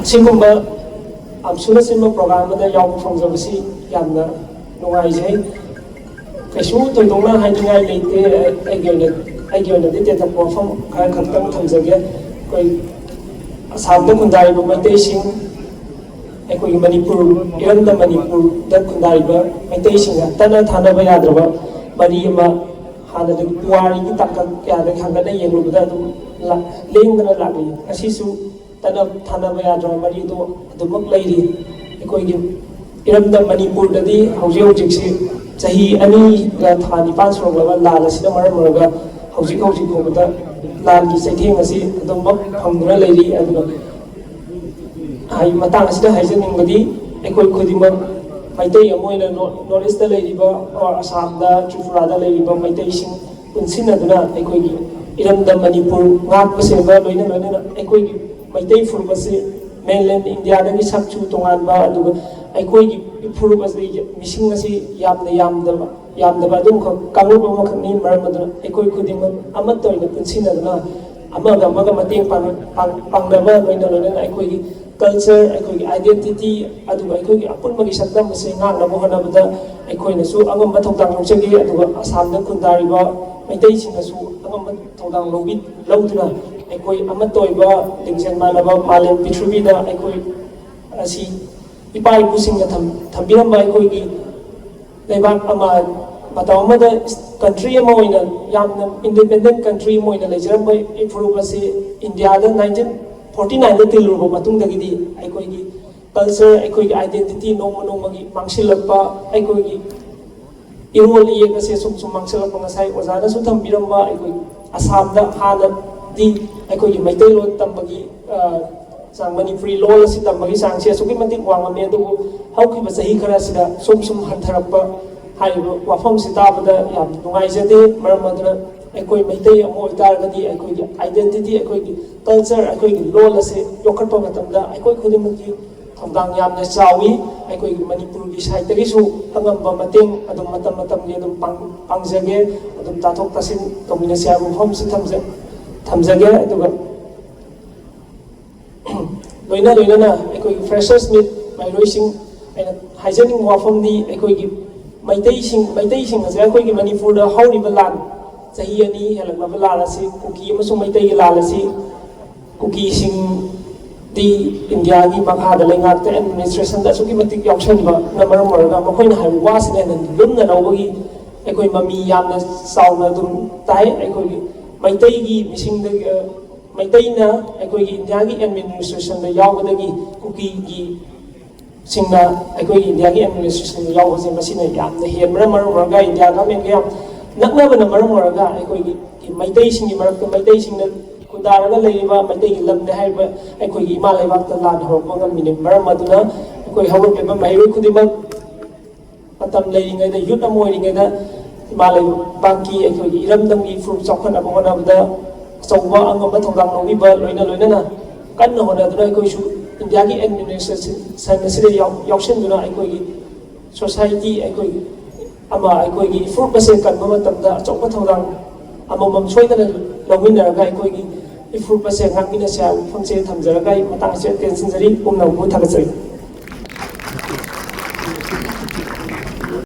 ꯑꯁꯤꯒꯨꯝꯕ ꯑꯁꯨꯅ ꯆꯤꯡꯕ ꯄ꯭ꯔꯣꯒ꯭ꯔꯥꯝ ꯑꯃꯗ ꯌꯥꯎꯕ ꯐꯪꯖꯕꯁꯤ ꯌꯥꯝꯅ ꯅꯨꯡꯉꯥꯏꯖꯩ ꯀꯩꯁꯨ ꯊꯣꯏꯗꯣꯛꯅ ꯍꯥꯏꯅꯤꯡꯉꯥꯏ ꯂꯩꯇꯦ ꯑꯩꯒꯤ ꯑꯣꯏꯅꯗꯤ ꯇꯦꯟꯇꯛꯄ ꯋꯥꯐꯝ ꯈꯔ ꯈꯛꯇꯪ ꯊꯝꯖꯒꯦ ꯑꯩꯈꯣꯏ ꯑꯁꯥꯝꯗ ꯈꯨꯟꯗꯥꯔꯤꯕ ꯃꯩꯇꯩꯁꯤꯡ ꯑꯩꯈꯣꯏꯒꯤ ꯃꯅꯤꯄꯨꯔ ꯏꯔꯝꯗꯝ ꯃꯅꯤꯄꯨꯔꯗ ꯈꯨꯟꯗꯥꯔꯤꯕ ꯃꯩꯇꯩꯁꯤꯡꯒ ꯇꯠꯅ ꯊꯥꯅꯕ ꯌꯥꯗ꯭ꯔꯕ ꯃꯔꯤ ꯑꯃ ꯍꯥꯟꯅꯗꯒꯤ ꯄꯨꯋꯥꯔꯤꯒꯤ ꯇꯥꯡꯀꯛ ꯀꯌꯥꯗꯒꯤ ꯍꯪꯒꯠꯅ ꯌꯦꯡꯂꯨꯕꯗ ꯑꯗꯨꯝ ꯂꯦꯡꯗꯅ ꯂꯥꯛꯂꯤ ꯉꯁꯤꯁꯨ ꯇꯠꯅ ꯊꯥꯅꯕ ꯌꯥꯗ꯭ꯔꯕ ꯃꯔꯤꯗꯣ ꯑꯗꯨꯃꯛ ꯂꯩꯔꯤ ꯑꯩꯈꯣꯏꯒꯤ ꯏꯔꯝꯗꯝ ꯃꯅꯤꯄꯨꯔꯗꯗꯤ ꯍꯧꯖꯤꯛ ꯍꯧꯖꯤꯛꯁꯤ ꯆꯍꯤ 2ꯒ ꯊꯥ 9 ꯁꯨꯔꯛꯂꯕ ꯂꯥꯟ ꯑꯁꯤꯅ ꯃꯔꯝ ꯑꯣꯏꯔꯒ ꯍꯧꯖꯤꯛ ꯐꯥꯎꯕꯗ ꯂꯥꯟꯒꯤ ꯆꯩꯊꯦꯡ ꯑꯁꯤ ꯑꯗꯨꯃꯛ ꯐꯪꯗꯨꯅ ꯂꯩꯔꯤ ꯑꯗꯨꯒ ꯃꯇꯥꯡ ꯑꯁꯤꯗ ꯍꯥꯏꯖꯅꯤꯡꯕꯗꯤ ꯑꯩꯈꯣꯏ ꯈꯨꯗꯤꯡꯃꯛ ꯃꯩꯇꯩ ꯑꯃ ꯑꯣꯏꯅ ꯅꯣꯔꯠ ꯏꯁꯇ ꯂꯩꯔꯤꯕ ꯑꯁꯥꯝꯗ ꯇ꯭ꯔꯤꯄꯨꯔꯥꯗ ꯂꯩꯔꯤꯕ ꯃꯩꯇꯩꯁꯤꯡ ꯄꯨꯟꯁꯤꯟꯅꯗꯨꯅ ꯑꯩꯈꯣꯏꯒꯤ ꯏꯔꯝꯗꯝ ꯃꯅꯤꯄꯨꯔ ꯉꯥꯛꯄ ꯁꯦꯟꯕ ꯂꯣꯏꯅꯅ ꯑꯩꯈꯣꯏꯒꯤ ꯃꯩꯇꯩ ꯐꯨꯔꯨꯞ ꯑꯁꯤ ꯃꯦꯟꯂꯦꯟ ꯏꯟꯗꯤꯌꯥꯗꯒꯤ ꯁꯛꯆꯨ ꯇꯣꯉꯥꯟꯕ ꯑꯗꯨꯒ ꯑꯩꯈꯣꯏꯒꯤ ꯐꯨꯔꯨꯞ ꯑꯁꯤ ꯃꯤꯁꯤꯡ ꯑꯁꯤ ꯌꯥꯝꯅ ꯌꯥꯝꯗꯕ ꯑꯗꯨꯝꯈꯛ ꯀꯥꯡꯂꯨꯞ ꯑꯃꯈꯛꯅꯤ ꯃꯔꯝ ꯑꯗꯨꯅ ꯑꯩꯈꯣꯏ ꯈꯨꯗꯤꯡꯃꯛ ꯑꯃꯠꯇ ꯑꯣꯏꯅ ꯄꯨꯟꯁꯤꯟꯅꯗꯨꯅ ꯑꯃꯒ ꯃꯇꯦꯡ ꯄꯥꯡꯅꯕ ꯂꯣꯏꯅꯅ ꯑꯩꯈꯣꯏꯒꯤ ꯀꯜꯆꯔ ꯑꯩꯈꯣꯏꯒꯤ ꯑꯥꯏꯗꯦꯟꯇꯤꯇꯤ ꯑꯗꯨꯒ ꯑꯩꯈꯣꯏꯒꯤ ꯑꯄꯨꯟꯕꯒꯤ ꯁꯛꯇꯝ ꯑꯁꯤ ꯉꯥꯛꯅꯕ ꯍꯣꯠꯅꯕꯗ ꯑꯩꯈꯣꯏꯅꯁꯨ ꯑꯉꯝꯕ ꯊꯧꯗꯥꯡ ꯂꯧꯖꯒꯦ ꯑꯗꯨꯒ ꯑꯁꯥꯝꯗ ꯈꯨꯟꯗꯥꯔꯤꯕ ꯃꯩꯇꯩꯁꯤꯡꯅꯁꯨ ꯑꯉꯝꯕ ꯊꯧꯗꯥꯡ ꯂꯧꯗꯨꯅ ꯑꯩꯈꯣꯏ ꯑꯃꯠꯇ ꯑꯣꯏꯕ ꯂꯤꯡꯖꯦꯜ ꯃꯥꯟꯅꯕ ꯃꯥꯂꯦꯝ ꯄ꯭ꯔꯤꯊꯤꯕꯤꯗ ꯑꯩꯈꯣꯏ ꯑꯁꯤ ꯏꯄꯥ ꯏꯄꯨꯁꯤꯡꯅ ꯊꯝꯕꯤꯔꯝꯕ ꯑꯩꯈꯣꯏꯒꯤ ꯂꯩꯕꯥꯛ ꯑꯃ ꯃꯇꯝ ꯑꯃꯗ ꯀꯟꯇ꯭ꯔꯤ ꯑꯃ ꯑꯣꯏꯅ ꯌꯥꯝꯅ ꯏꯟꯗꯤꯄꯦꯟꯗꯦꯟ ꯀꯟꯇ꯭ꯔꯤ ꯑꯃ ꯑꯣꯏꯅ ꯂꯩꯖꯔꯝꯕ ꯐꯨꯔꯨꯞ ꯑꯁꯤ ꯏꯟꯗꯤꯌꯥꯗ 1949ꯗ ꯇꯤꯜꯂꯨꯔꯕ ꯃꯇꯨꯡꯗꯒꯤꯗꯤ ꯑꯩꯈꯣꯏꯒꯤ ꯀꯜꯆꯔ ꯑꯩꯈꯣꯏꯒꯤ ꯑꯥꯏꯗꯦꯟꯇꯤꯇꯤ ꯅꯣꯡꯃꯒꯤ ꯃꯥꯡꯁꯤꯜꯂꯛꯄ ꯑꯩꯈꯣꯏꯒꯤ ꯏꯔꯣꯜ ꯏꯌꯦꯛ ꯑꯁꯤ ꯁꯨꯝ ꯃꯥꯡꯁꯤꯜꯂꯛꯄ ꯉꯁꯥꯏ ꯑꯣꯖꯥꯅꯁꯨ ꯊꯝꯕꯤꯔꯝꯕ ꯑꯩꯈꯣꯏ ꯑꯁꯥꯝꯗ ꯍꯥꯟꯅꯗꯤ ꯑꯩꯈꯣꯏꯒꯤ ꯃꯩꯇꯩꯂꯣꯟ ꯇꯝꯕꯒꯤ ꯆꯥꯡ ꯃꯅꯤꯄꯨꯔꯤ ꯂꯣꯟ ꯑꯁꯤ ꯇꯝꯕꯒꯤ ꯆꯥꯡꯁꯤ ꯑꯁꯨꯛꯀꯤ ꯃꯇꯤꯛ ꯋꯥꯡꯉꯝꯃꯤ ꯑꯗꯨꯕꯨ ꯍꯧꯈꯤꯕ ꯆꯍꯤ ꯈꯔꯁꯤꯗ ꯁꯨꯝ ꯍꯟꯊꯔꯛꯄ ꯍꯥꯏꯔꯤꯕ ꯋꯥꯐꯝꯁꯤ ꯇꯥꯕꯗ ꯌꯥꯝ ꯅꯨꯡꯉꯥꯏꯖꯗꯦ ꯃꯔꯝ ꯑꯗꯨꯅ ꯑꯩꯈꯣꯏ ꯃꯩꯇꯩ ꯑꯃ ꯑꯣꯏꯇꯥꯔꯒꯗꯤ ꯑꯩꯈꯣꯏꯒꯤ ꯑꯥꯏꯗꯦꯟꯇꯤꯇꯤ ꯑꯩꯈꯣꯏꯒꯤ ꯀꯜꯆꯔ ꯑꯩꯈꯣꯏꯒꯤ ꯂꯣꯟ ꯑꯁꯤ ꯌꯣꯛꯈꯠꯄ ꯃꯇꯝꯗ ꯑꯩꯈꯣꯏ ꯈꯨꯗꯤꯡꯃꯛꯀꯤ ꯊꯧꯗꯥꯡ ꯌꯥꯝꯅ ꯆꯥꯎꯏ ꯑꯩꯈꯣꯏꯒꯤ ꯃꯅꯤꯄꯨꯔꯒꯤ ꯁꯥꯏꯠꯇꯒꯤꯁꯨ ꯑꯉꯝꯕ ꯃꯇꯦꯡ ꯑꯗꯨꯝ ꯃꯇꯝꯒꯤ ꯑꯗꯨꯝ ꯄꯥꯡꯖꯒꯦ ꯑꯗꯨꯝ ꯇꯥꯊꯣꯛ ꯇꯥꯁꯤꯟ ꯇꯧꯃꯤꯟꯅꯁꯤ ꯍꯥꯏꯕ ꯋꯥꯐꯝꯁꯤ ꯊꯝꯖꯒꯦ ꯑꯗꯨꯒ ꯂꯣꯏꯅꯅ ꯑꯩꯈꯣꯏꯒꯤ ꯐ꯭ꯔꯦꯁꯔꯁ ꯃꯤꯠ ꯃꯍꯩꯔꯣꯏꯁꯤꯡ ꯑꯩꯅ ꯍꯥꯏꯖꯅꯤꯡꯕ ꯋꯥꯐꯝꯗꯤ ꯑꯩꯈꯣꯏꯒꯤ ꯃꯩꯇꯩꯁꯤꯡ ꯑꯁꯤ ꯑꯩꯈꯣꯏꯒꯤ ꯃꯅꯤꯄꯨꯔꯗ ꯍꯧꯔꯤꯕ ꯂꯥꯟ ꯆꯍꯤ 2 ꯍꯦꯜꯂꯛꯂꯕ ꯂꯥꯟ ꯑꯁꯤ ꯀꯨꯀꯤ ꯑꯃꯁꯨꯡ ꯃꯩꯇꯩꯒꯤ ꯂꯥꯟ ꯑꯁꯤ ꯀꯨꯀꯤꯁꯤꯡꯗꯤ ꯏꯟꯗꯤꯌꯥꯒꯤ ꯃꯈꯥꯗ ꯂꯩꯉꯥꯛꯇ ꯑꯦꯗꯃꯤꯅꯤꯁꯇ꯭ꯔꯦꯁꯟꯗ ꯑꯁꯨꯛꯀꯤ ꯃꯇꯤꯛ ꯌꯥꯎꯁꯟꯕꯅ ꯃꯔꯝ ꯑꯣꯏꯔꯒ ꯃꯈꯣꯏꯅ ꯍꯥꯏꯕ ꯋꯥꯁꯤꯅ ꯍꯦꯟꯅ ꯂꯨꯝꯅ ꯂꯧꯕꯒꯤ ꯑꯩꯈꯣꯏ ꯃꯃꯤ ꯌꯥꯝꯅ ꯆꯥꯎꯅ ꯑꯗꯨꯝ ꯇꯥꯏ ꯑꯩꯈꯣꯏꯒꯤ ꯃꯩꯇꯩꯒꯤ ꯃꯤꯁꯤꯡꯗꯒꯤ ꯃꯩꯇꯩꯅ ꯑꯩꯈꯣꯏꯒꯤ ꯏꯟꯗꯤꯌꯥꯒꯤ ꯑꯦꯗꯃꯤꯅꯤꯁꯇ꯭ꯔꯦꯁꯟꯗ ꯌꯥꯎꯕꯗꯒꯤ ꯀꯨꯀꯤꯒꯤ ꯁꯤꯡꯅ ꯑꯩꯈꯣꯏꯒꯤ ꯏꯟꯗꯤꯌꯥꯒꯤ ꯑꯦꯗꯃꯤꯅꯤꯁꯇ꯭ꯔꯦꯁꯟꯗ ꯌꯥꯎꯕꯁꯦ ꯃꯁꯤꯅ ꯌꯥꯝꯅ ꯍꯦꯟꯕꯅ ꯃꯔꯝ ꯑꯣꯏꯔꯒ ꯏꯟꯗꯤꯌꯥ ꯒꯚꯔꯟꯃꯦꯟꯠꯒ ꯌꯥꯝ ꯅꯛꯅꯕꯅ ꯃꯔꯝ ꯑꯣꯏꯔꯒ ꯑꯩꯈꯣꯏꯒꯤ ꯃꯩꯇꯩꯁꯤꯡꯒꯤ ꯃꯔꯛꯇ ꯃꯩꯇꯩꯁꯤꯡꯅ ꯈꯨꯟꯗꯥꯔꯒ ꯂꯩꯔꯤꯕ ꯃꯩꯇꯩꯒꯤ ꯂꯝꯗ ꯍꯥꯏꯔꯤꯕ ꯑꯩꯈꯣꯏꯒꯤ ꯏꯃꯥ ꯂꯩꯕꯥꯛꯇ ꯂꯥꯟ ꯍꯧꯔꯛꯄ ꯉꯝꯃꯤꯅꯤ ꯃꯔꯝ ꯑꯗꯨꯅ ꯑꯩꯈꯣꯏ ꯍꯧꯔꯛꯂꯤꯕ ꯃꯍꯩꯔꯣꯏ ꯈꯨꯗꯤꯡꯃꯛ ꯃꯇꯝ ꯂꯩꯔꯤꯉꯩꯗ ꯌꯨꯠ ꯑꯃ ꯑꯣꯏꯔꯤꯉꯩꯗ ꯏꯃꯥ ꯂꯩꯕꯥꯛꯀꯤ ꯑꯩꯈꯣꯏꯒꯤ ꯏꯔꯝꯗꯝꯒꯤ ꯐꯨꯔꯨꯞ ꯆꯥꯎꯈꯠꯅꯕ ꯍꯣꯠꯅꯕꯗ ꯑꯆꯧꯕ ꯑꯉꯝꯕ ꯊꯧꯗꯥꯡ ꯂꯧꯕꯤꯕ ꯂꯣꯏꯅꯅ ꯀꯟꯅ ꯍꯣꯠꯅꯗꯨꯅ ꯑꯩꯈꯣꯏꯁꯨ ꯏꯟꯗꯤꯌꯥꯒꯤ ꯑꯦꯗꯃꯤꯅꯤꯁꯇ꯭ꯔꯦꯁꯟ ꯑꯁꯤꯗ ꯌꯥꯎꯁꯤꯟꯗꯨꯅ ꯑꯩꯈꯣꯏꯒꯤ ꯁꯣꯁꯥꯏꯇꯤ ꯑꯩꯈꯣꯏꯒꯤ ꯐꯨꯔꯨꯞ ꯑꯁꯤ ꯀꯟꯕ ꯃꯇꯝꯗ ꯑꯆꯧꯕ ꯊꯧꯗꯥꯡ ꯑꯃꯃꯝ ꯁꯣꯏꯗꯅ ꯂꯧꯃꯤꯟꯅꯔꯒ ꯑꯩꯈꯣꯏꯒꯤ ꯐꯨꯔꯨꯞ ꯑꯁꯤ ꯉꯥꯛꯃꯤꯟꯅꯁꯤ ꯍꯥꯏꯕ ꯋꯥꯐꯝꯁꯦ ꯊꯝꯖꯔꯒ ꯑꯩ ꯃꯇꯥꯡ ꯑꯁꯤꯗ ꯇꯦꯟꯁꯤꯟꯖꯔꯤ ꯄꯨꯝꯅꯃꯛꯄꯨ ꯊꯥꯒꯠꯆꯔꯤ